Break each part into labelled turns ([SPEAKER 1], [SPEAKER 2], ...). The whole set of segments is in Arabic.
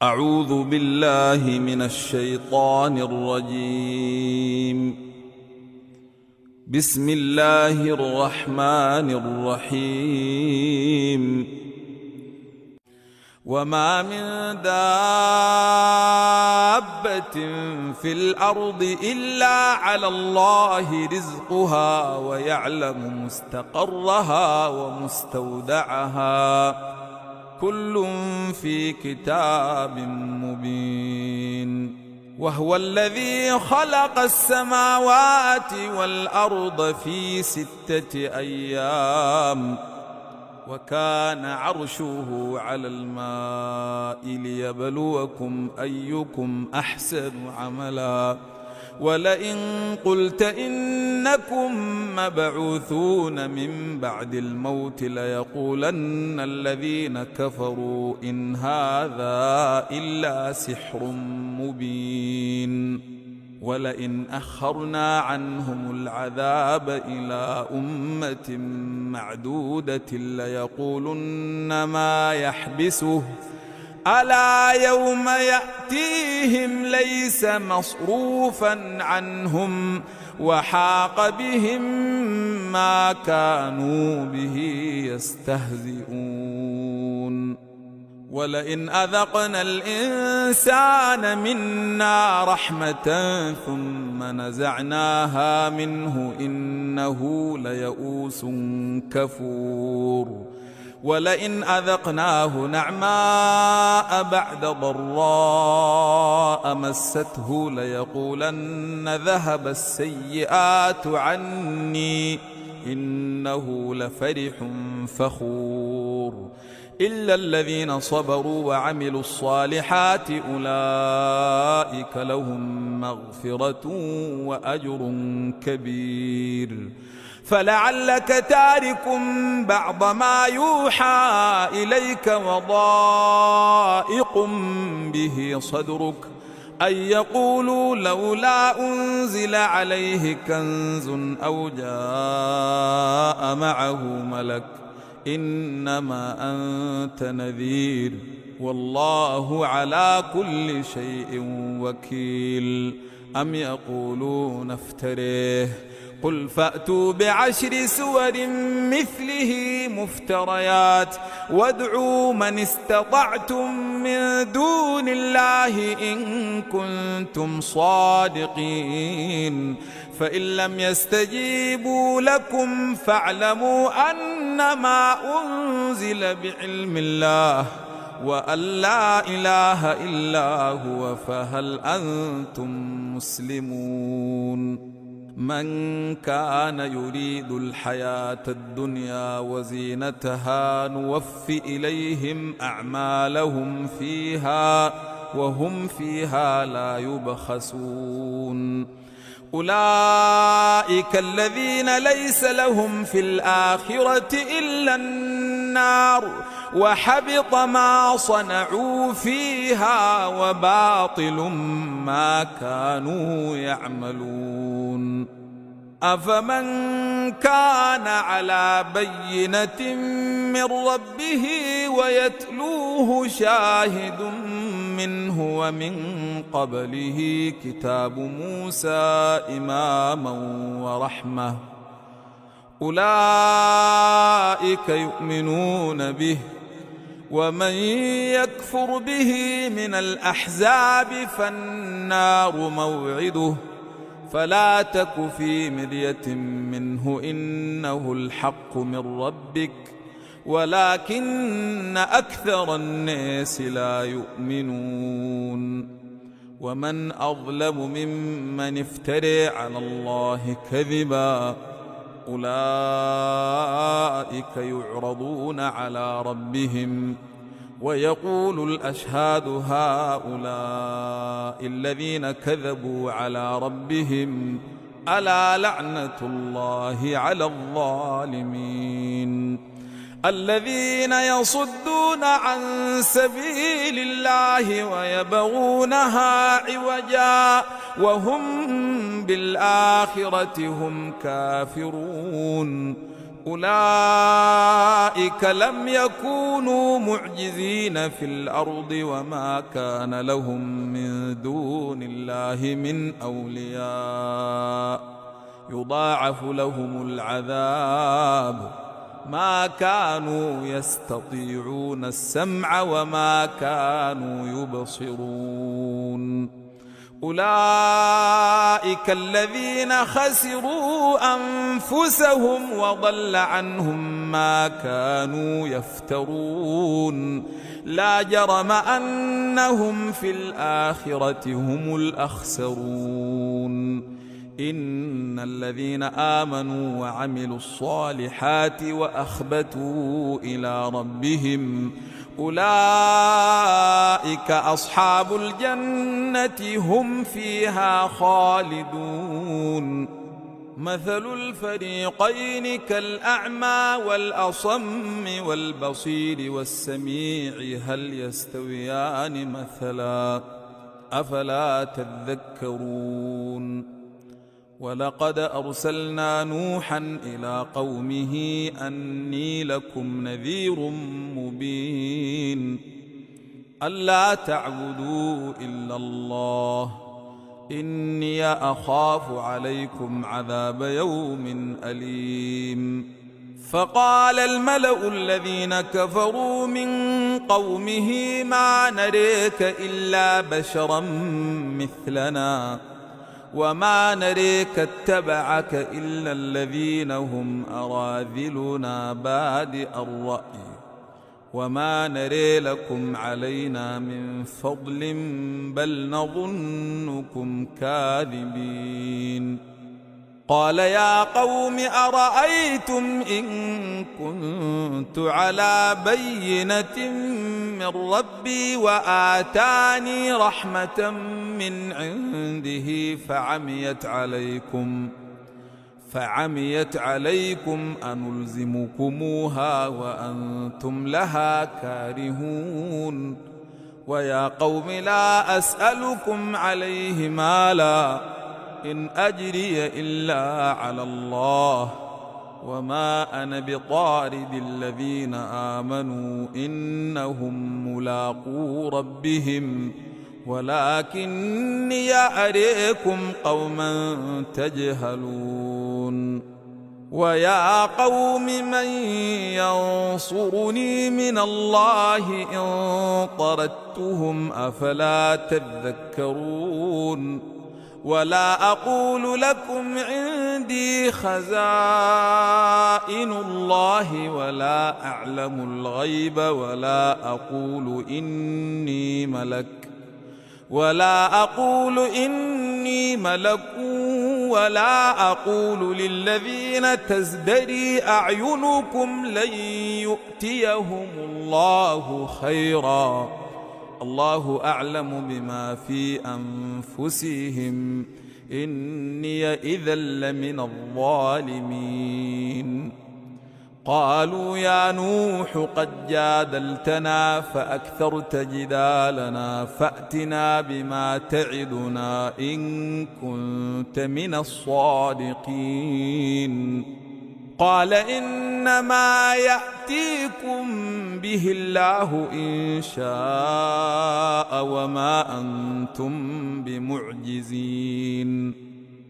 [SPEAKER 1] أعوذ بالله من الشيطان الرجيم. بسم الله الرحمن الرحيم. وما من دابة في الأرض إلا على الله رزقها ويعلم مستقرها ومستودعها كل في كتاب مبين. وهو الذي خلق السماوات والأرض في 6 أيام وكان عرشه على الماء ليبلوكم أيكم أحسن عملا. ولئن قلت إنكم مبعوثون من بعد الموت ليقولن الذين كفروا إن هذا إلا سحر مبين. ولئن أخرنا عنهم العذاب إلى أمة معدودة ليقولن ما يحبسه ألا يوم يأتيهم ليس مصروفا عنهم وحاق بهم ما كانوا به يستهزئون. ولئن أذقنا الإنسان منا رحمة ثم نزعناها منه إنه ليئوس كفور. ولئن أذقناه نعماء بعد ضراء مسته ليقولن ذهب السيئات عني إنه لفرح فخور. إلا الذين صبروا وعملوا الصالحات أولئك لهم مغفرة وأجر كبير. فلعلك تارك بعض ما يوحى إليك وضائق به صدرك أن يقولوا لولا أنزل عليه كنز أو جاء معه ملك إنما أنت نذير والله على كل شيء وكيل. أم يقولون افتريه قل فأتوا ب10 سور مثله مفتريات وادعوا من استطعتم من دون الله إن كنتم صادقين. فإن لم يستجيبوا لكم فاعلموا أنما أنزل بعلم الله وأن لا إله إلا هو فهل أنتم مسلمون. من كان يريد الحياة الدنيا وزينتها نوف إليهم أعمالهم فيها وهم فيها لا يبخسون. أولئك الذين ليس لهم في الآخرة إلا النار وحبط ما صنعوا فيها وباطل ما كانوا يعملون. أفمن كان على بينة من ربه ويتلوه شاهد منه ومن قبله كتاب موسى إماما ورحمة أولئك يؤمنون به. ومن يكفر به من الأحزاب فالنار موعده فلا تك في مرية منه إنه الحق من ربك ولكن أكثر الناس لا يؤمنون. ومن أظلم ممن افترى على الله كذبا أولئك يعرضون على ربهم ويقول الأشهاد هؤلاء الذين كذبوا على ربهم ألا لعنة الله على الظالمين. الذين يصدون عن سبيل الله ويبغونها عوجا وهم بالآخرة هم كافرون أولئك لم يكونوا معجزين في الأرض وما كان لهم من دون الله من أولياء يضاعف لهم العذاب ما كانوا يستطيعون السمع وما كانوا يبصرون. أولئك الذين خسروا أنفسهم وضل عنهم ما كانوا يفترون. لا جرم أنهم في الآخرة هم الأخسرون. إن الذين آمنوا وعملوا الصالحات وأخبتوا إلى ربهم أولئك أصحاب الجنة هم فيها خالدون. مثل الفريقين كالأعمى والأصم والبصير والسميع هل يستويان مثلا أفلا تذكرون. ولقد أرسلنا نوحا إلى قومه أني لكم نذير مبين ألا تعبدوا إلا الله إني أخاف عليكم عذاب يوم أليم. فقال الملأ الذين كفروا من قومه ما نريك إلا بشرا مثلنا وما نريك اتبعك إلا الذين هم أراذلنا بادئ الرأي وما نري لكم علينا من فضل بل نظنكم كاذبين. قال يا قوم أرأيتم إن كنت على بينة من ربي وآتاني رحمة من عنده فعميت عليكم أنلزمكموها وأنتم لها كارهون. ويا قوم لا أسألكم عليه مالا إن أجري إلا على الله وما أنا بطارد الذين آمنوا إنهم ملاقو ربهم ولكني أريكم قوما تجهلون. ويا قوم من ينصرني من الله إن طردتهم أفلا تذكرون. ولا أقول لكم عندي خزائن الله ولا أعلم الغيب ولا أقول إني ملك ولا أقول للذين تزدري أعينكم لن يؤتيهم الله خيرا الله أعلم بما في أنفسهم إني إذا لمن الظالمين. قالوا يا نوح قد جادلتنا فأكثرت جدالنا فأتنا بما تعدنا إن كنت من الصادقين. قال إنما يأتيكم به الله إن شاء وما أنتم بمعجزين.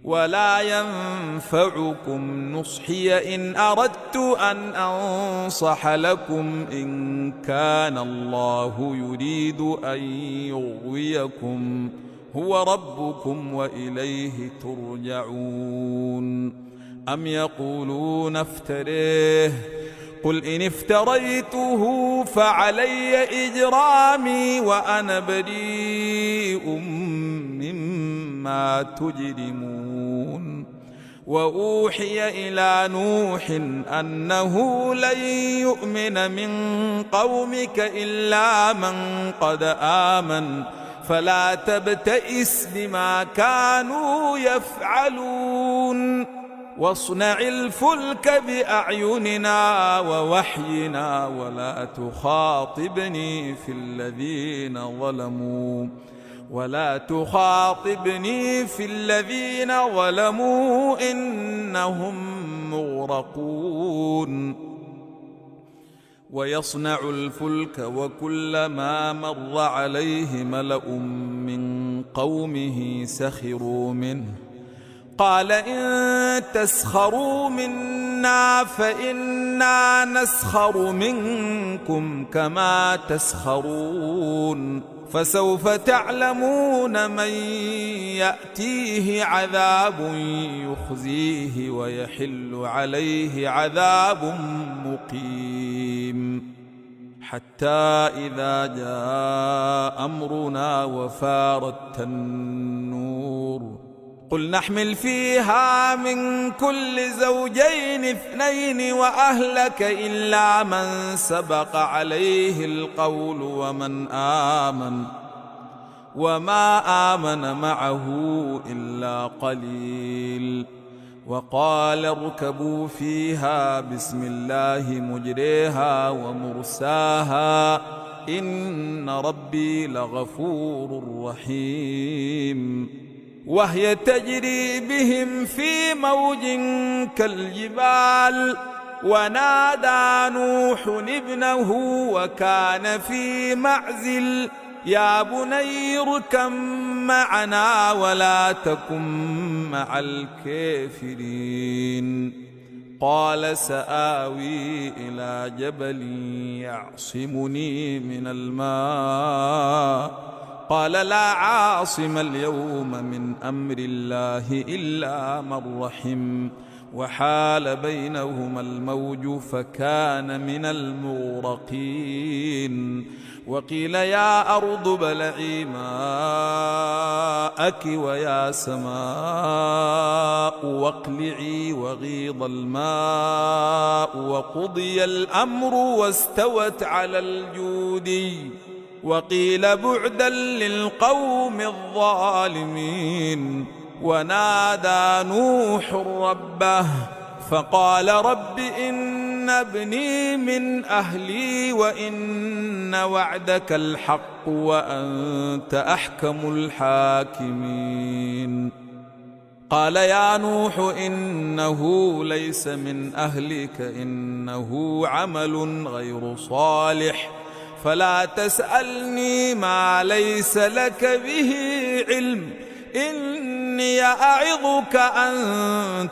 [SPEAKER 1] ولا ينفعكم نصحي إن أردت أن أنصح لكم إن كان الله يريد أن يغويكم هو ربكم وإليه ترجعون. أم يقولون افتريه قل إن افتريته فعلي إجرامي وأنا بريء مما تجرمون. وأوحي إلى نوح أنه لن يؤمن من قومك إلا من قد آمن فلا تبتئس بما كانوا يفعلون. واصنع الفلك بأعيننا ووحينا ولا تخاطبني في الذين ظلموا إنهم مغرقون. ويصنع الفلك وكلما مر عليه ملأ من قومه سخروا منه قال إن تسخروا منا فإنا نسخر منكم كما تسخرون فسوف تعلمون من يأتيه عذاب يخزيه ويحل عليه عذاب مقيم. حتى إذا جاء أمرنا وفارت النور قل نحمل فيها من كل زوجين اثنين وأهلك إلا من سبق عليه القول وما آمن معه إلا قليل. وقال اركبوا فيها بسم الله مجريها ومرساها إن ربي لغفور رحيم. وهي تجري بهم في موج كالجبال ونادى نوح ابنه وكان في معزل يا بني اركب معنا ولا تكن مع الكافرين. قال سآوي إلى جبل يعصمني من الماء قال لا عاصم اليوم من أمر الله إلا من رحم وحال بينهما الموج فكان من المغرقين. وقيل يا أرض ابلعي ماءك ويا سماء واقلعي وغيض الماء وقضي الأمر واستوت على الجودي وقيل بعدا للقوم الظالمين. ونادى نوح ربه فقال رب إن ابني من أهلي وإن وعدك الحق وأنت أحكم الحاكمين. قال يا نوح إنه ليس من أهلك إنه عمل غير صالح فلا تسألني ما ليس لك به علم إني أعظك أن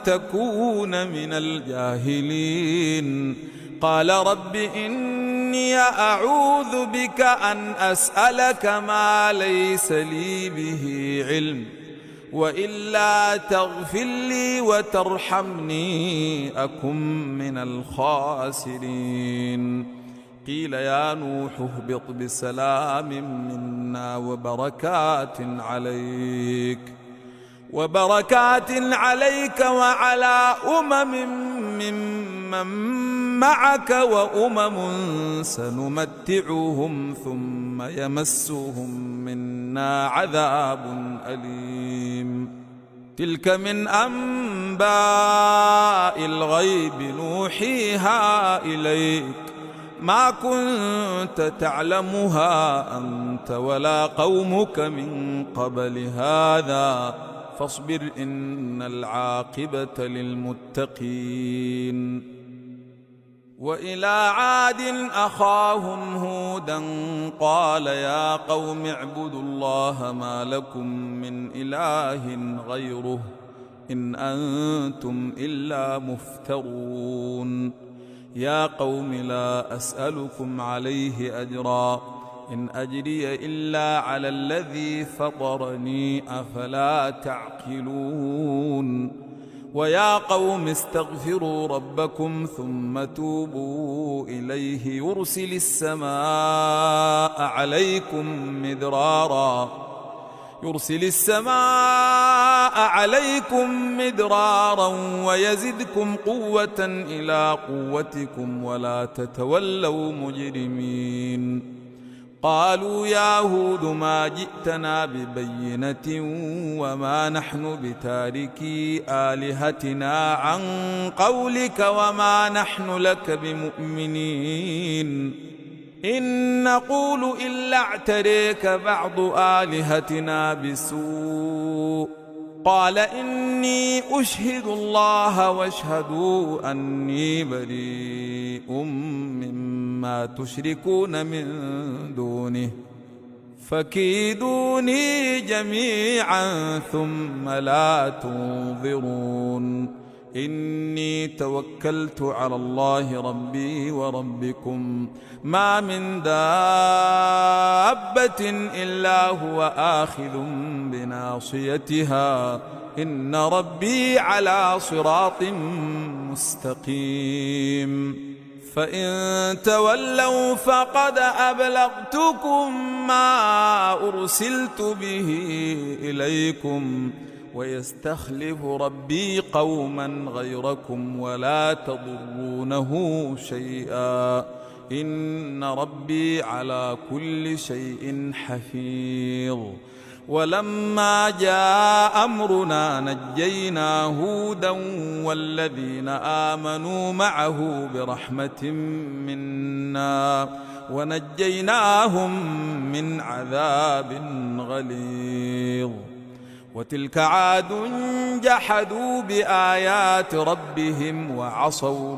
[SPEAKER 1] تكون من الجاهلين. قال رب إني أعوذ بك أن أسألك ما ليس لي به علم وإلا تغفر لي وترحمني أكن من الخاسرين. قيل يا نوح اهبط بسلام منا وبركات عليك وعلى ممن معك وأمم سنمتعهم ثم يمسهم منا عذاب أليم. تلك من أنباء الغيب نوحيها إليك ما كنت تعلمها أنت ولا قومك من قبل هذا فاصبر إن العاقبة للمتقين. وإلى عاد أخاهم هودا قال يا قوم اعبدوا الله ما لكم من إله غيره إن أنتم إلا مفترون. يا قوم لا أسألكم عليه أجرا إن أجري إلا على الذي فطرني أفلا تعقلون. ويا قوم استغفروا ربكم ثم توبوا إليه يرسل السماء عليكم مدرارا ويزدكم قوة إلى قوتكم ولا تتولوا مجرمين. قالوا يا هود ما جئتنا ببينة وما نحن بتاركي آلهتنا عن قولك وما نحن لك بمؤمنين إن نقول إلا اعتريك بعض آلهتنا بسوء قال إني أشهد الله واشهدوا أني بريء مما تشركون من دونه فكيدوني جميعا ثم لا تنظرون إني توكلت على الله ربي وربكم ما من دابة إلا هو آخذ بناصيتها إن ربي على صراط مستقيم فإن تولوا فقد أبلغتكم ما أرسلت به إليكم ويستخلف ربي قوما غيركم ولا تضرونه شيئا إن ربي على كل شيء حفيظ ولما جاء أمرنا نجينا هودا والذين آمنوا معه برحمة منا ونجيناهم من عذاب غليظ وتلك عاد جحدوا بآيات ربهم وعصوا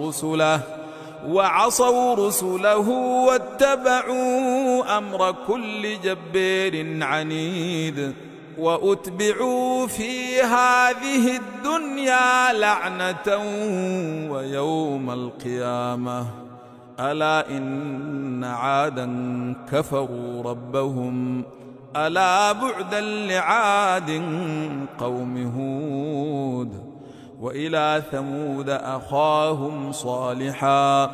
[SPEAKER 1] رسله واتبعوا أمر كل جبار عنيد وأتبعوا في هذه الدنيا لعنة ويوم القيامة ألا إن عادا كفروا ربهم ألا بعدا لعاد قوم هود وإلى ثمود أخاهم صالحا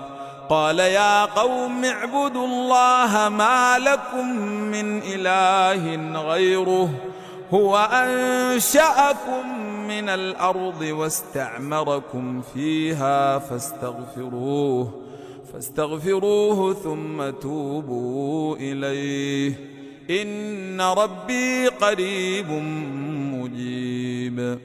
[SPEAKER 1] قال يا قوم اعبدوا الله ما لكم من إله غيره هو أنشأكم من الأرض واستعمركم فيها فاستغفروه ثم توبوا إليه إن ربي قريب مجيب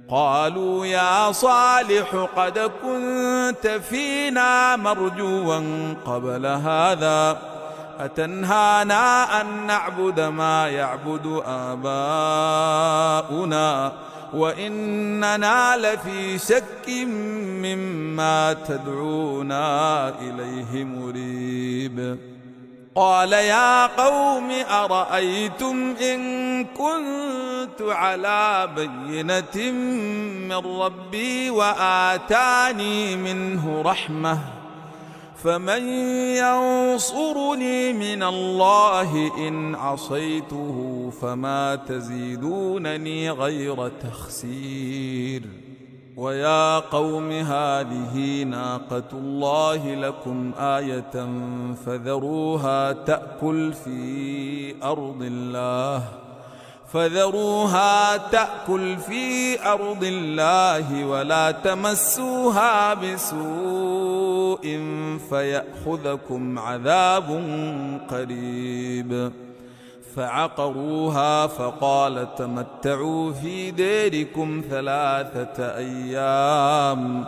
[SPEAKER 1] قالوا يا صالح قد كنت فينا مرجوا قبل هذا أتنهانا أن نعبد ما يعبد آباؤنا وإننا لفي شك مما تدعونا إليه مريب قال يا قوم أرأيتم إن كنت على بينة من ربي وآتاني منه رحمة فمن ينصرني من الله إن عصيته فما تزيدونني غير تخسير ويا قوم هذه ناقة الله لكم آية فذروها تأكل في أرض الله ولا تمسوها بسوء فيأخذكم عذاب قريب فعقروها فقال تمتعوا في ديركم 3 أيام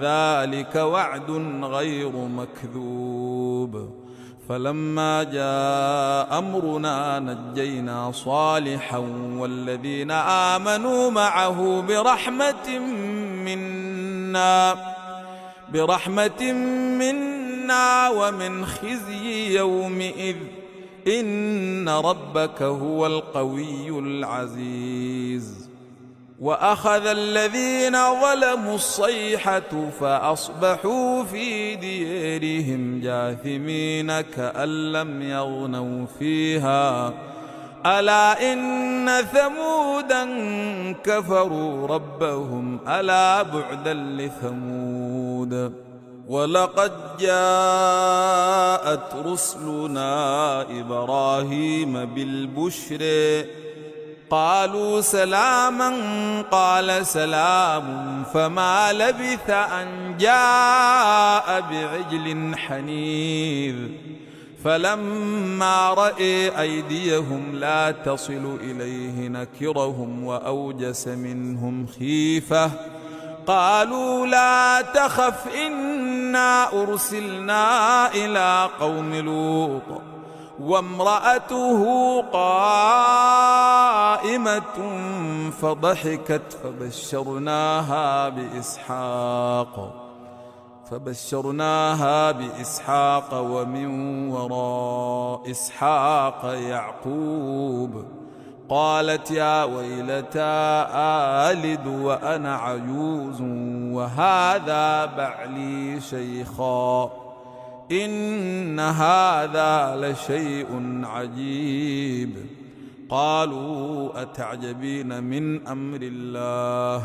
[SPEAKER 1] ذلك وعد غير مكذوب فلما جاء أمرنا نجينا صالحا والذين آمنوا معه برحمة منا ومن خزي يومئذ إن ربك هو القوي العزيز وأخذ الذين ظلموا الصيحة فأصبحوا في ديارهم جاثمين كأن لم يغنوا فيها ألا إن ثمودا كفروا ربهم ألا بعدا لثمود ولقد جاءت رسلنا إبراهيم بالبشر قالوا سلاما قال سلام فما لبث أن جاء بعجل حنيذ فلما رأى أيديهم لا تصل إليه نكرهم وأوجس منهم خيفة قالوا لا تخف إنا أرسلنا إلى قوم لوط وامرأته قائمة فضحكت فبشرناها بإسحاق ومن وراء إسحاق يعقوب. قالت يا ويلتى آلد وأنا عجوز وهذا بعلي شيخا إن هذا لشيء عجيب. قالوا أتعجبين من أمر الله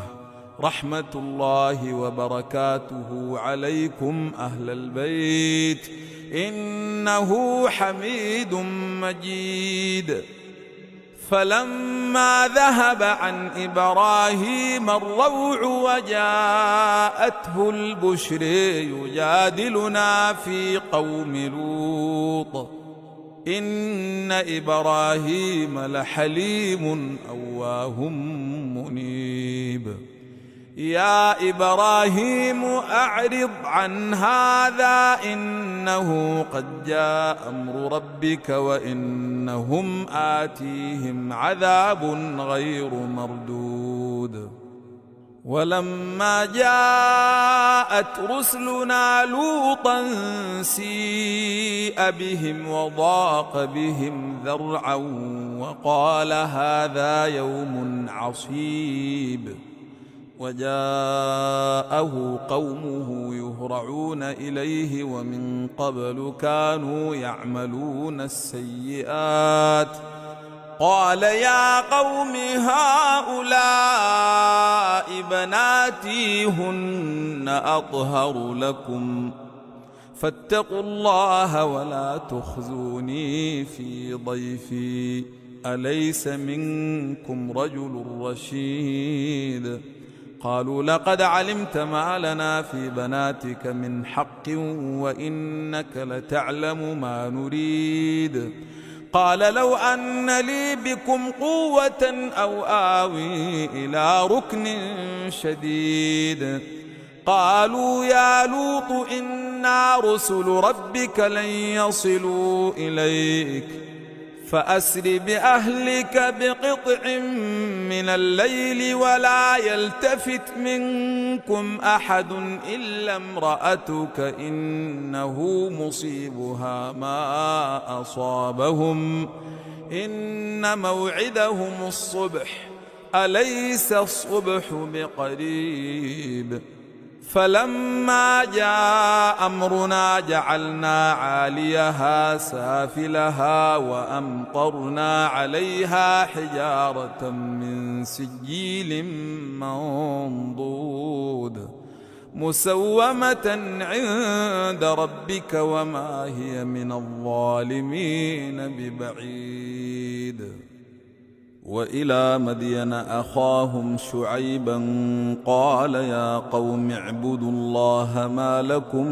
[SPEAKER 1] رحمة الله وبركاته عليكم أهل البيت إنه حميد مجيد. فلما ذهب عن إبراهيم الروع وجاءته البشر يجادلنا في قوم لوط إن إبراهيم لحليم أواه منيب. يا إبراهيم أعرض عن هذا إنه قد جاء أمر ربك وإنهم آتيهم عذاب غير مردود. ولما جاءت رسلنا لوطا سيء بهم وضاق بهم ذرعا وقال هذا يوم عصيب. وجاءه قومه يهرعون إليه ومن قبل كانوا يعملون السيئات. قال يا قوم هؤلاء بناتي هن أطهر لكم فاتقوا الله ولا تخزوني في ضيفي أليس منكم رجل رشيد. قالوا لقد علمت ما لنا في بناتك من حق وإنك لتعلم ما نريد. قال لو أن لي بكم قوة أو آوي إلى ركن شديد. قالوا يا لوط إنا رسل ربك لن يصلوا إليك فأسر بأهلك بقطع من الليل ولا يلتفت منكم أحد إلا امرأتك إنه مصيبها ما أصابهم إن موعدهم الصبح أليس الصبح بقريب. فلما جاء أمرنا جعلنا عاليها سافلها وأمطرنا عليها حجارة من سجيل منضود مسومة عند ربك وما هي من الظالمين ببعيد. وإلى مدين أخاهم شعيبا قال يا قوم اعبدوا الله ما لكم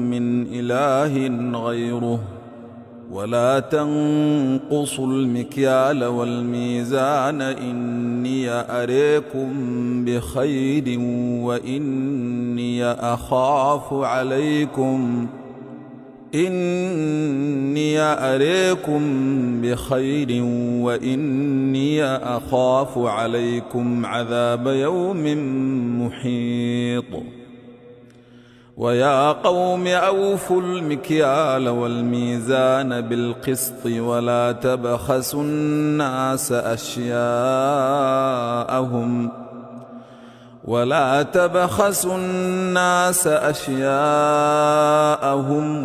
[SPEAKER 1] من إله غيره ولا تنقصوا المكيال والميزان إني أريكم بخير وإني أخاف عليكم عذاب يوم محيط. ويا قوم أوفوا المكيال والميزان بالقسط ولا تبخسوا الناس أشياءهم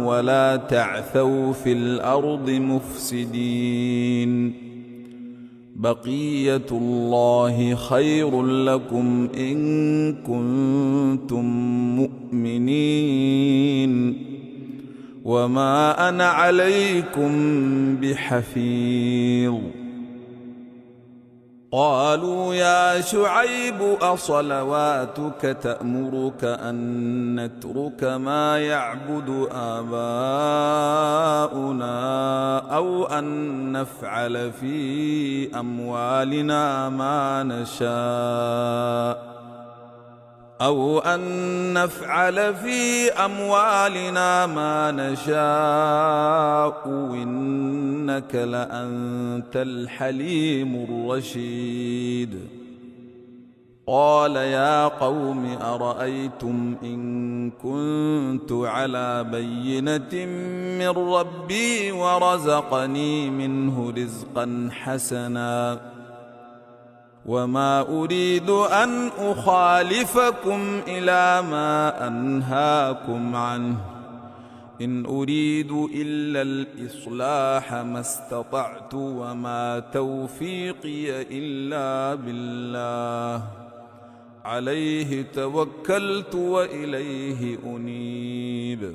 [SPEAKER 1] ولا تعثوا في الأرض مفسدين. بقية الله خير لكم إن كنتم مؤمنين وما أنا عليكم بحفيظ. قالوا يا شعيب أصلواتك تأمرك أن نترك ما يعبد آباؤنا أو أن نفعل في أموالنا ما نشاء أو أن نفعل في أموالنا ما نشاء إنك لأنت الحليم الرشيد. قال يا قوم أرأيتم إن كنت على بينة من ربي ورزقني منه رزقا حسنا وما أريد أن أخالفكم إلى ما أنهاكم عنه إن أريد إلا الإصلاح ما استطعت وما توفيقي إلا بالله عليه توكلت وإليه أنيب.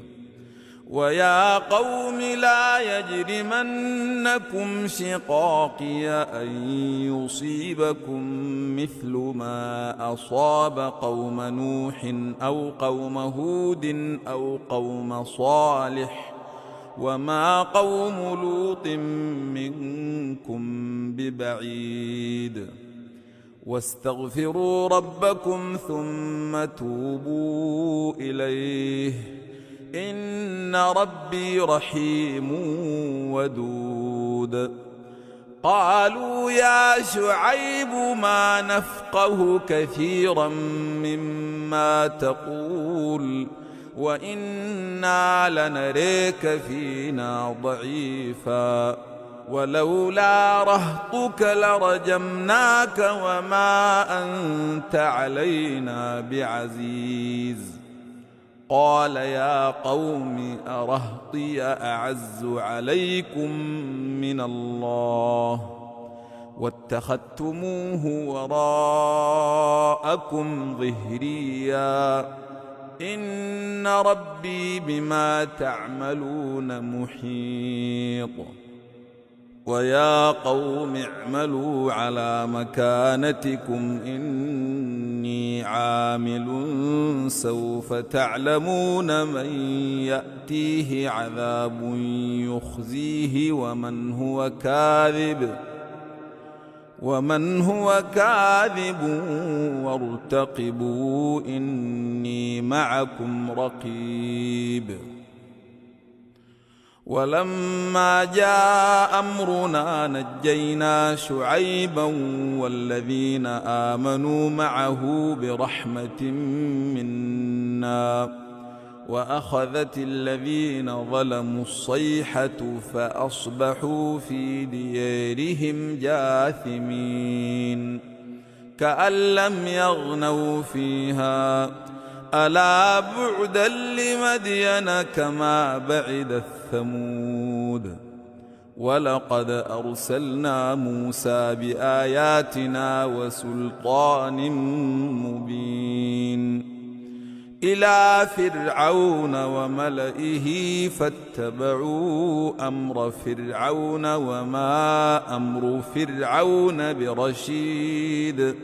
[SPEAKER 1] ويا قوم لا يجرمنكم شقاقي أن يصيبكم مثل ما أصاب قوم نوح أو قوم هود أو قوم صالح وما قوم لوط منكم ببعيد. واستغفروا ربكم ثم توبوا إليه إن ربي رحيم ودود. قالوا يا شعيب ما نفقه كثيرا مما تقول وإنا لنريك فينا ضعيفا ولولا رهطك لرجمناك وما أنت علينا بعزيز. قال يا قوم أرهطي أعز عليكم من الله واتخذتموه وراءكم ظهريا إن ربي بما تعملون محيط. ويا قوم اعملوا على مكانتكم إني عامل سوف تعلمون من يأتيه عذاب يخزيه ومن هو كاذب وارتقبوا إني معكم رقيب. ولما جاء أمرنا نجينا شعيبا والذين آمنوا معه برحمة منا وأخذت الذين ظلموا الصيحة فأصبحوا في ديارهم جاثمين كأن لم يغنوا فيها ألا بعدا لمدين كما بعد الثمود. ولقد أرسلنا موسى بآياتنا وسلطان مبين إلى فرعون وملئه فاتبعوا أمر فرعون وما أمر فرعون برشيد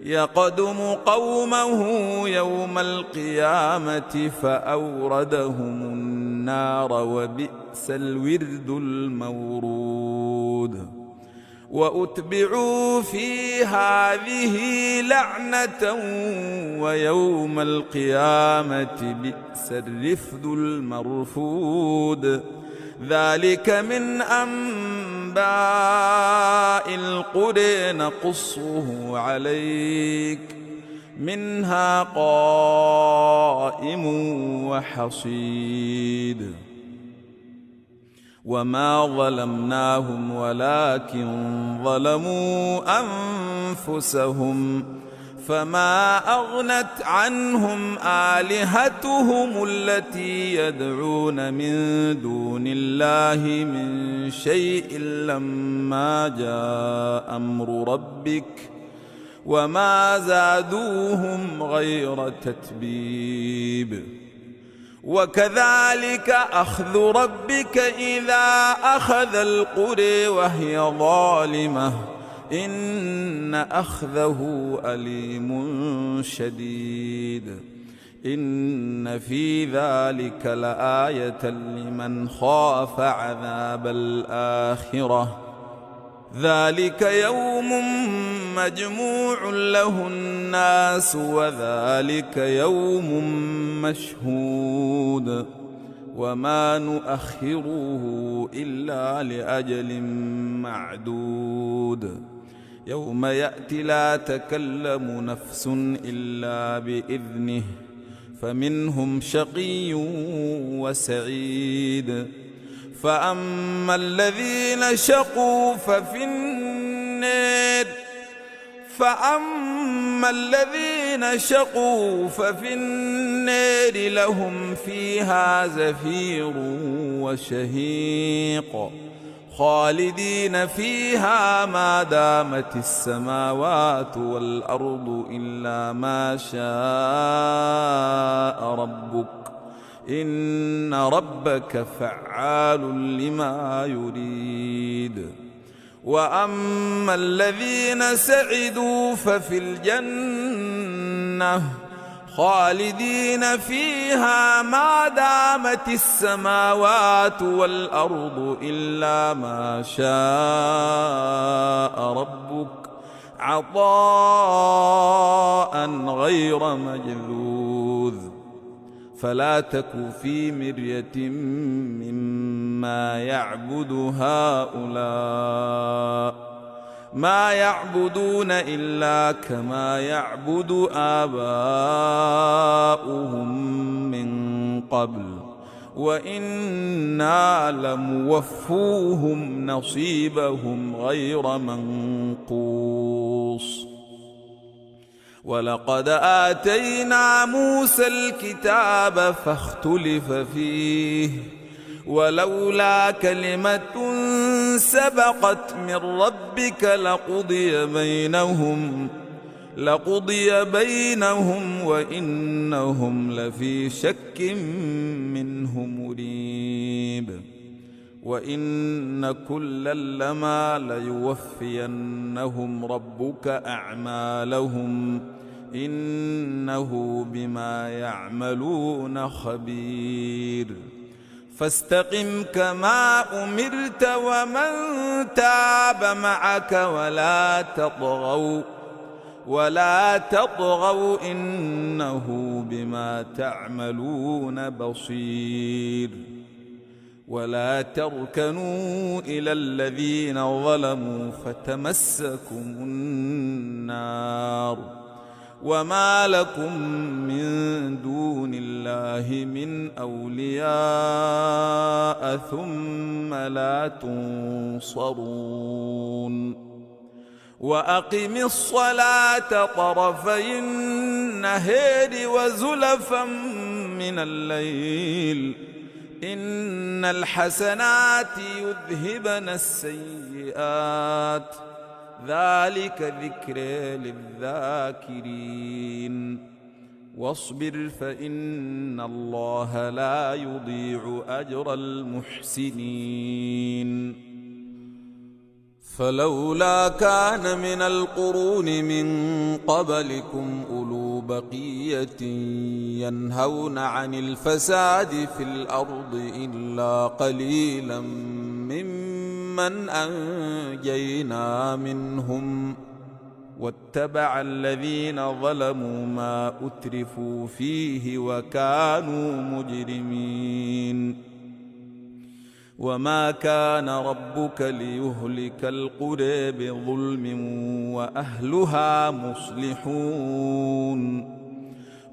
[SPEAKER 1] يقدم قومه يوم القيامة فأوردهم النار وبئس الورد المورود. وأتبعوا في هذه لعنة ويوم القيامة بئس الرفد المرفود. ذلك من أنباء القرى نقصه عليك منها قائم وحصيد. وما ظلمناهم ولكن ظلموا أنفسهم فما أغنت عنهم آلهتهم التي يدعون من دون الله من شيء لما جاء أمر ربك وما زادوهم غير تتبيب. وكذلك أخذ ربك إذا أخذ القرى وهي ظالمة إن أخذه أليم شديد. إن في ذلك لآية لمن خاف عذاب الآخرة ذلك يوم مجموع له الناس وذلك يوم مشهود وما نؤخره إلا لأجل معدود يوم يأتي لا تكلم نفس إلا بإذنه فمنهم شقي وسعيد فأما الذين شقوا ففي النار لهم فيها زفير وشهيق خالدين فيها ما دامت السماوات والأرض إلا ما شاء ربك إن ربك فعال لما يريد وأما الذين سعدوا ففي الجنة خالدين فيها ما دامت السماوات والأرض إلا ما شاء ربك عطاء غير مجذوذ فلا تك في مرية مما يعبد هؤلاء ما يعبدون إلا كما يعبد آباؤهم من قبل وإنا لموفوهم نصيبهم غير منقوص ولقد آتينا موسى الكتاب فاختلف فيه ولولا كلمة سبقت من ربك لقضي بينهم وإنهم لفي شك منه مريب وإن كلا لما ليوفينهم ربك أعمالهم إنه بما يعملون خبير فاستقم كما أمرت ومن تاب معك ولا تطغوا إنه بما تعملون بصير ولا تركنوا إلى الذين ظلموا فتمسكم النار وما لكم من دون الله من أولياء ثم لا تنصرون وأقم الصلاة طرفي النهار وزلفا من الليل إن الحسنات يذهبن السيئات ذلك ذكر للذاكرين واصبر فإن الله لا يضيع أجر المحسنين فلولا كان من القرون من قبلكم أولو بقية ينهون عن الفساد في الأرض إلا قليلا ممن أنجينا منهم واتبع الذين ظلموا ما أترفوا فيه وكانوا مجرمين وما كان ربك ليهلك القرى بظلم وأهلها مصلحون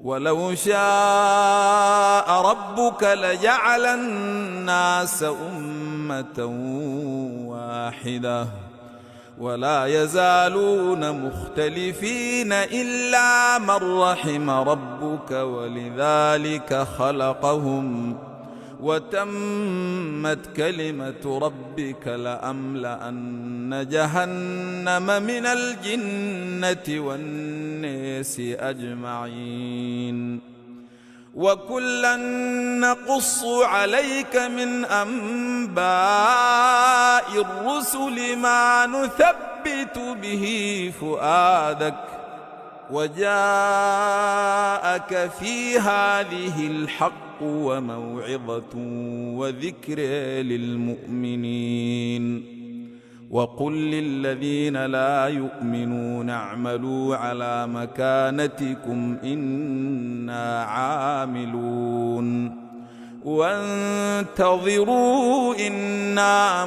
[SPEAKER 1] ولو شاء ربك لجعل الناس أمة واحدة ولا يزالون مختلفين إلا من رحم ربك ولذلك خلقهم وتمت كلمة ربك لأملأن جهنم من الجنة والناس أجمعين وكلا نقص عليك من أنباء الرسل ما نثبت به فؤادك وجاءك في هذه الحق وموعظة وذكر للمؤمنين وقل للذين لا يؤمنون اعملوا على مكانتكم إنا عاملون وانتظروا إنا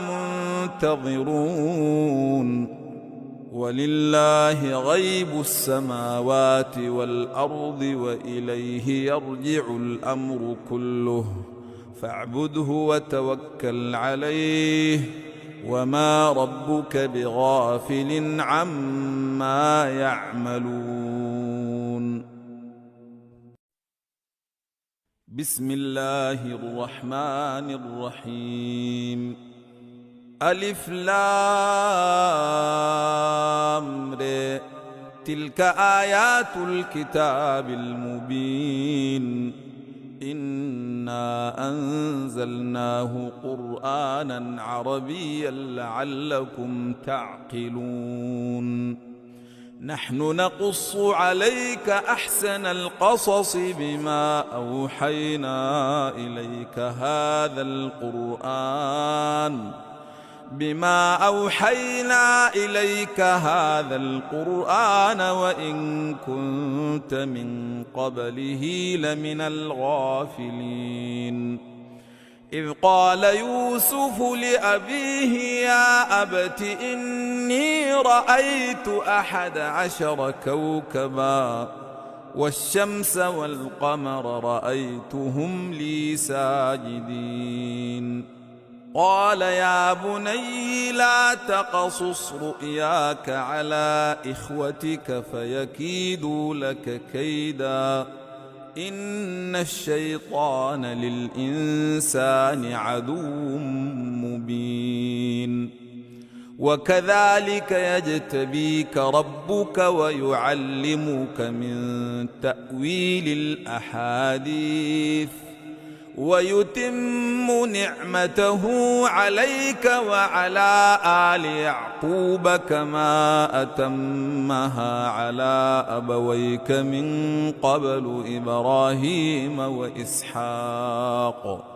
[SPEAKER 1] منتظرون ولله غيب السماوات والأرض وإليه يرجع الأمر كله فاعبده وتوكل عليه وما ربك بغافل عما يعملون. بسم الله الرحمن الرحيم. ألف لام ر تلك آيات الكتاب المبين إنا أنزلناه قرآنا عربيا لعلكم تعقلون. نحن نقص عليك أحسن القصص بما أوحينا إليك هذا القرآن وإن كنت من قبله لمن الغافلين. إذ قال يوسف لأبيه يا أبت إني رأيت 11 كوكبا والشمس والقمر رأيتهم لي ساجدين. قال يا بني لا تقصص رؤياك على إخوتك فيكيدوا لك كيدا إن الشيطان للإنسان عدو مبين. وكذلك يجتبيك ربك ويعلمك من تأويل الأحاديث ويتم نعمته عليك وعلى آل يعقوب كما أتمها على أبويك من قبل إبراهيم وإسحاق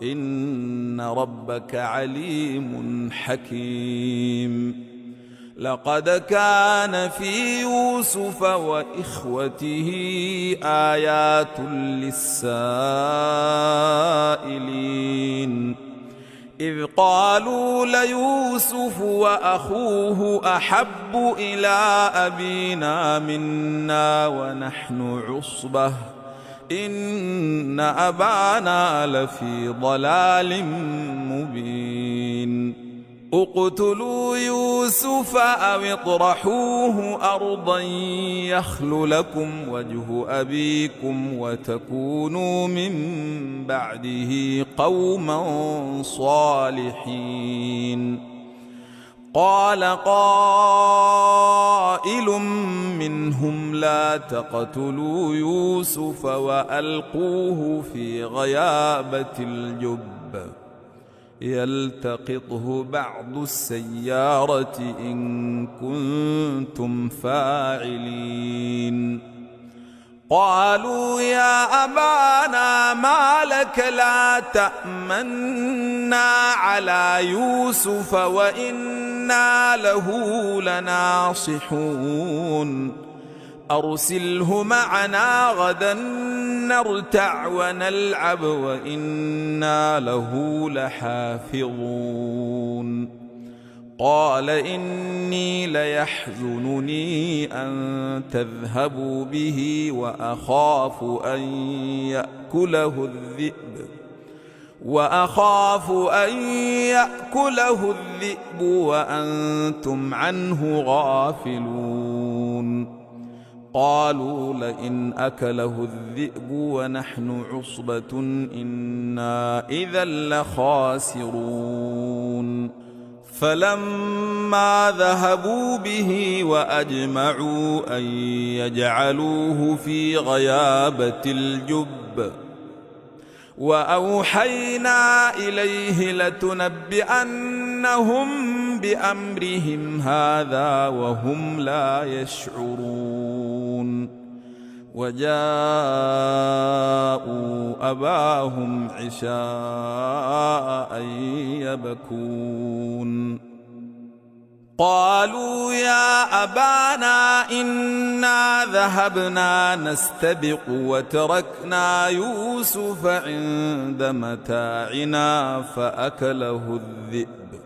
[SPEAKER 1] إن ربك عليم حكيم. لقد كان في يوسف وإخوته آيات للسائلين إذ قالوا ليوسف وأخوه أحب إلى أبينا منا ونحن عصبة إن أبانا لفي ضلال مبين. اقتلوا يوسف أو اطرحوه أرضا يخل لكم وجه أبيكم وتكونوا من بعده قوما صالحين. قال قائل منهم لا تقتلوا يوسف وألقوه في غيابة الجب يلتقطه بعض السيارة إن كنتم فاعلين. قالوا يا أبانا ما لك لا تأمنا على يوسف وإنا له لناصحون. أرسله معنا غدا نرتع ونلعب وإنا له لحافظون. قال إني ليحزنني أن تذهبوا به وأخاف أن يأكله الذئب وأنتم عنه غافلون. قالوا لئن أكله الذئب ونحن عصبة إنا إذا لخاسرون. فلما ذهبوا به وأجمعوا أن يجعلوه في غيابة الجب وأوحينا إليه لتنبئنهم بأمرهم هذا وهم لا يشعرون. وجاءوا أباهم عشاء يبكون. قالوا يا أبانا إنا ذهبنا نستبق وتركنا يوسف عند متاعنا فأكله الذئب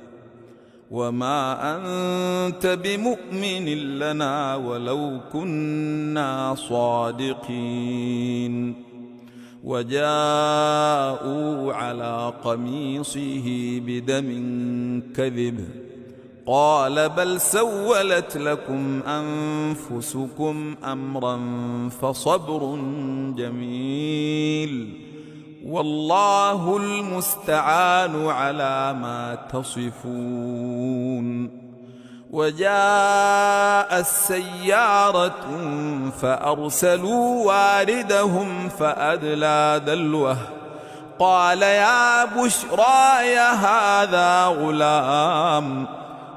[SPEAKER 1] وما أنت بمؤمن لنا ولو كنا صادقين وجاءوا على قميصه بدم كذب قال بل سولت لكم أنفسكم أمرا فصبر جميل والله المستعان على ما تصفون. وجاء السيارة فأرسلوا واردهم فأدلى دلوه قال يا بشراي هذا غلام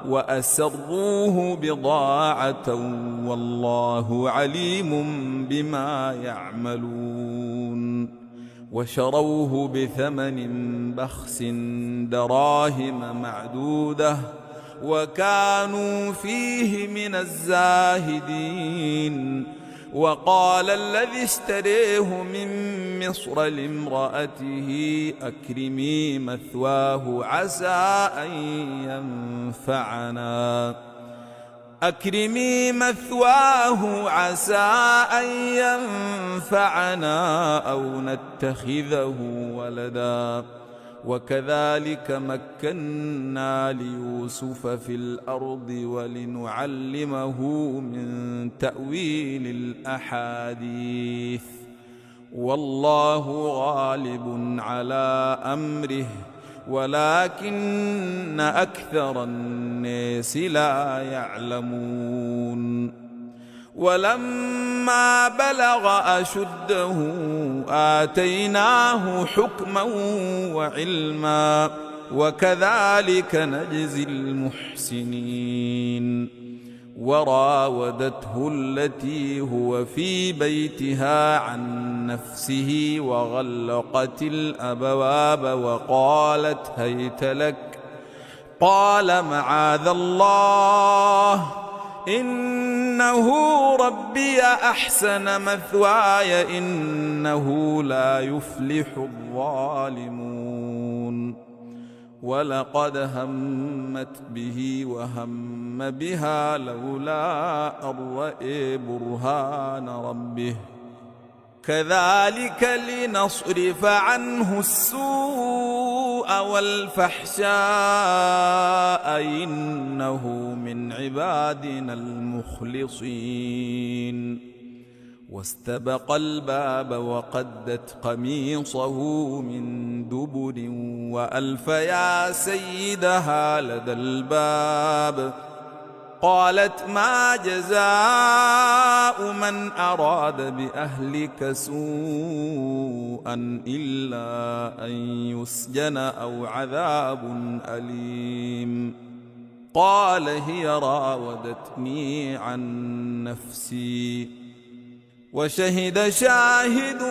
[SPEAKER 1] وأسروه بضاعة والله عليم بما يعملون وشروه بثمن بخس دراهم معدودة وكانوا فيه من الزاهدين. وقال الذي اشتريه من مصر لامرأته أكرمي مثواه عسى أن ينفعنا أو نتخذه ولدا وكذلك مكنا ليوسف في الأرض ولنعلمه من تأويل الأحاديث والله غالب على أمره ولكن أكثر الناس لا يعلمون. ولما بلغ أشده آتيناه حكما وعلما وكذلك نجزي المحسنين. وراودته التي هو في بيتها عن نفسه وغلقت الأبواب وقالت هيت لك قال معاذ الله إنه ربي أحسن مثواي إنه لا يفلح الظالمون. ولقد همت به وهم بها لولا أن رأى برهان ربه كذلك لنصرف عنه السوء والفحشاء إنه من عبادنا المخلصين. واستبق الباب وقدت قميصه من دبر وألف يا سيدها لدى الباب قالت ما جزاء من أراد بأهلك سوءا إلا أن يسجن أو عذاب أليم. قال هي راودتني عن نفسي وشهد شاهد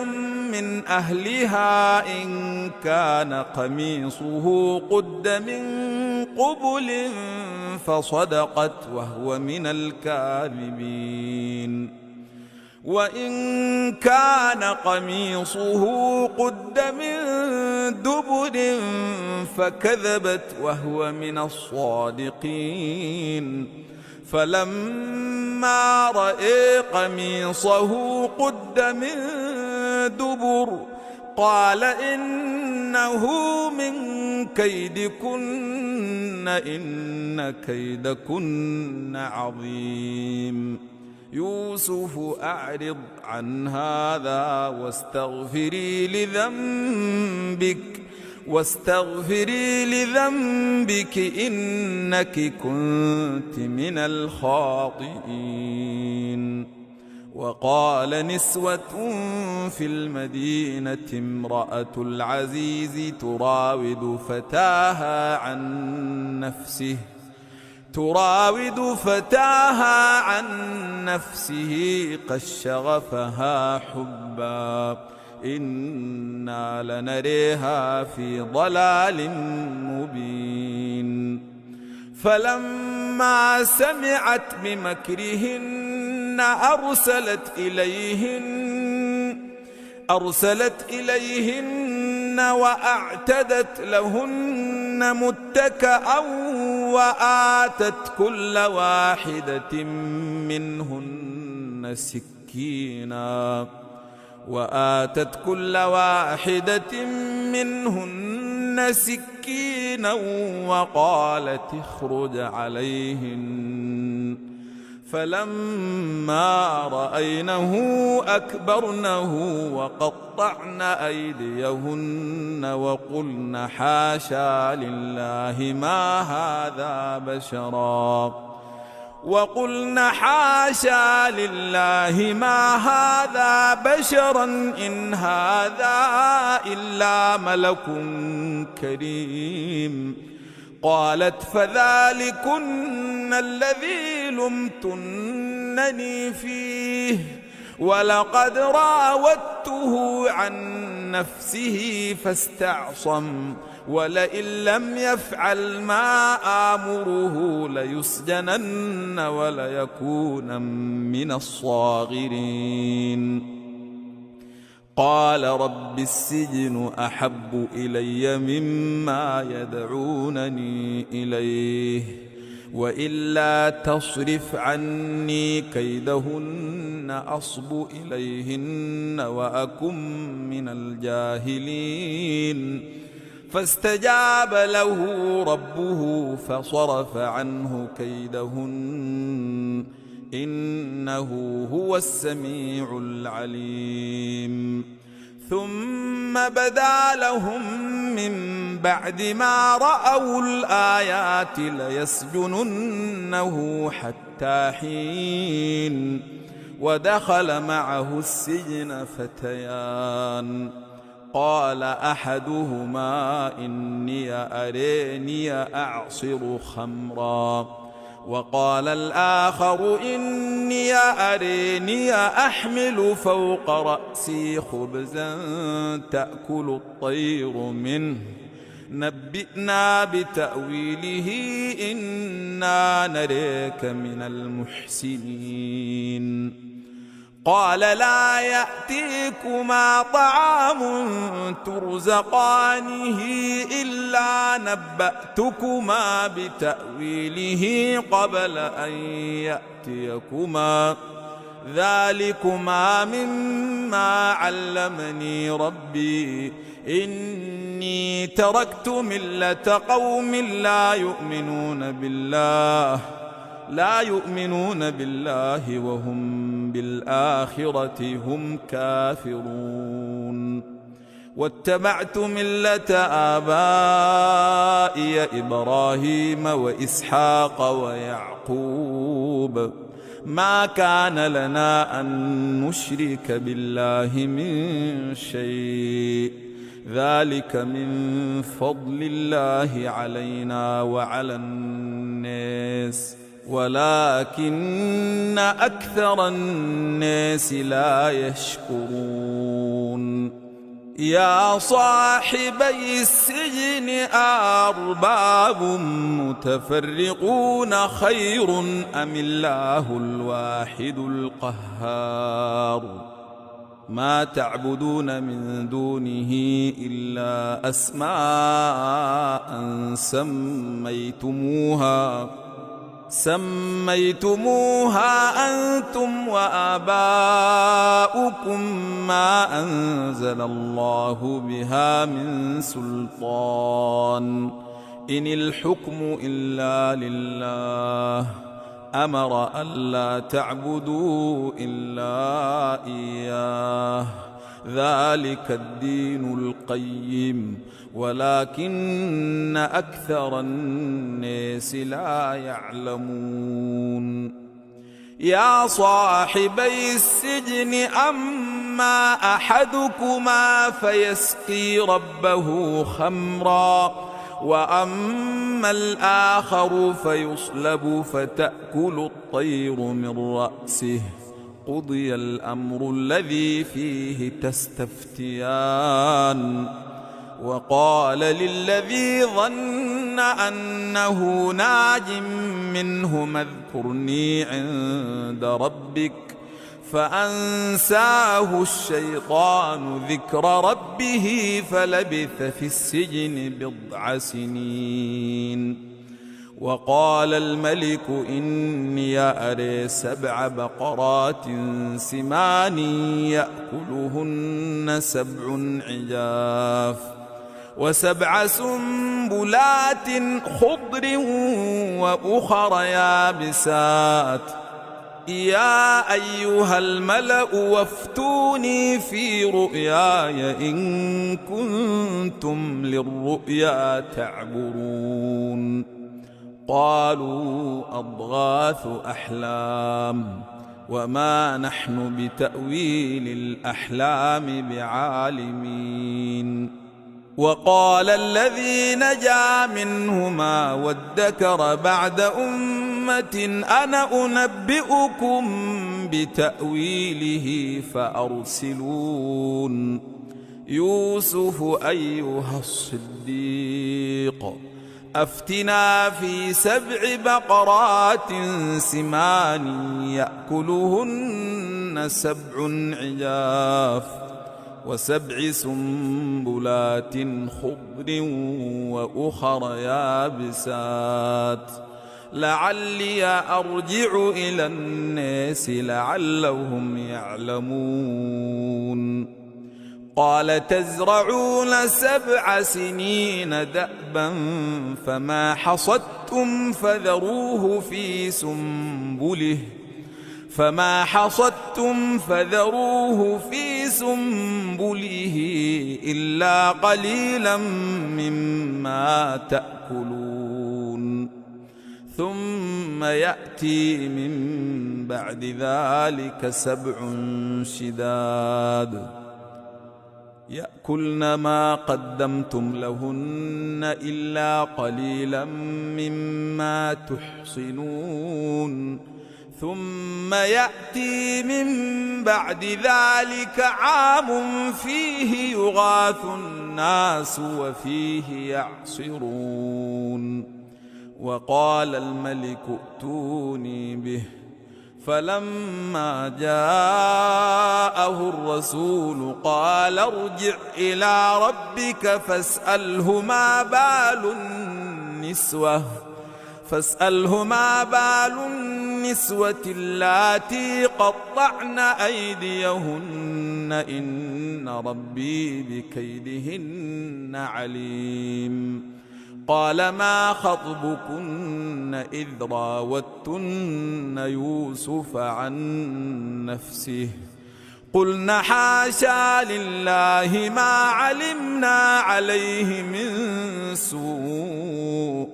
[SPEAKER 1] من أهلها إن كان قميصه قد من قبل فصدقت وهو من الكاذبين وإن كان قميصه قد من دبر فكذبت وهو من الصادقين. فلما رأى قميصه قد من دبر قال إنه من كيدكن إن كيدكن عظيم. يوسف أعرض عن هذا واستغفري لذنبك إنك كنت من الخاطئين. وقال نسوة في المدينة امرأة العزيز تراود فتاها عن نفسه قد شغفها حبا إنا لنريها في ضلال مبين. فلما سمعت بمكرهن أرسلت إليهن وأعتدت لهن متكأ وآتت كل واحدة منهن سكينا وقالت اخرج عليهن فلما رأينه أكبرنه وقطعن أيديهن وقلن حاشا لله ما هذا بشرا إن هذا إلا ملك كريم. قالت فذلكن الذي لمتنني فيه ولقد راودته عن نفسه فاستعصم ولئن لم يفعل ما آمره ليسجنن وليكون من الصاغرين. قال رب السجن أحب إلي مما يدعونني إليه وإلا تصرف عني كيدهن أصب إليهن وأكن من الجاهلين. فاستجاب له ربه فصرف عنه كيدهن إنه هو السميع العليم. ثم بدا لهم من بعد ما رأوا الآيات ليسجننه حتى حين. ودخل معه السجن فتيان قال أحدهما إني أريني أعصر خمرا وقال الآخر إني أريني أحمل فوق رأسي خبزا تأكل الطير منه نبئنا بتأويله إنا نريك من المحسنين. قال لا يأتيكما طعام ترزقانه إلا نبأتكما بتأويله قبل أن يأتيكما ذلكما مما علمني ربي إني تركت ملة قوم لا يؤمنون بالله وهم بالآخرة هم كافرون. واتبعت ملة آبائي إبراهيم وإسحاق ويعقوب ما كان لنا أن نشرك بالله من شيء ذلك من فضل الله علينا وعلى الناس ولكن أكثر الناس لا يشكرون. يا صاحبي السجن أرباب متفرقون خير أم الله الواحد القهار. ما تعبدون من دونه إلا أسماء سميتموها أنتم وآباؤكم ما أنزل الله بها من سلطان إن الحكم إلا لله أمر ألا تعبدوا إلا إياه ذلك الدين القيم ولكن أكثر الناس لا يعلمون. يا صاحبي السجن أما أحدكما فيسقي ربه خمرا وأما الآخر فيصلب فتأكل الطير من رأسه قضي الأمر الذي فيه تستفتيان. وقال للذي ظن يظن أنه ناج منهما اذكرني عند ربك فأنساه الشيطان ذكر ربه فلبث في السجن 10 سنين. وقال الملك إني أرى 7 بقرات سمان يأكلهن 7 عجاف و7 سنبلات خضر وأخر يابسات يا أيها الملأ وافتوني في رؤياي إن كنتم للرؤيا تعبرون. قالوا أضغاث أحلام وما نحن بتأويل الأحلام بعالمين. وقال الذي نجا منهما وادكر بعد أمة أنا أنبئكم بتأويله فأرسلون. يوسف أيها الصديق أفتنا في 7 بقرات سمان يأكلهن 7 عجاف و7 سنبلات خضر وأخر يابسات لعلي أرجع إلى الناس لعلهم يعلمون. قال تزرعون 7 سنين دأبا فما حصدتم فذروه في سنبله إلا قليلا مما تأكلون. ثم يأتي من بعد ذلك 7 شداد يأكلن ما قدمتم لهن إلا قليلا مما تحصنون. ثم يأتي من بعد ذلك عام فيه يغاث الناس وفيه يعصرون. وقال الملك ائتوني به فلما جاءه الرسول قال ارجع إلى ربك فاسأله ما بال النسوة اللاتي قطعن أيديهن إن ربي بكيدهن عليم. قال ما خطبكن إذ راوتن يوسف عن نفسه قلن حاشا لله ما علمنا عليه من سوء.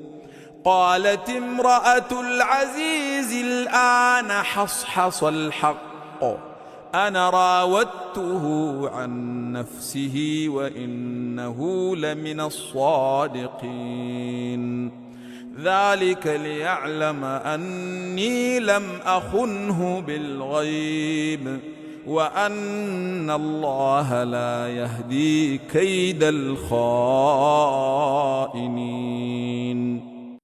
[SPEAKER 1] قالت امرأة العزيز الآن حصحص الحق أنا راودته عن نفسه وإنه لمن الصادقين. ذلك ليعلم أني لم أخنه بالغيب وأن الله لا يهدي كيد الخائنين.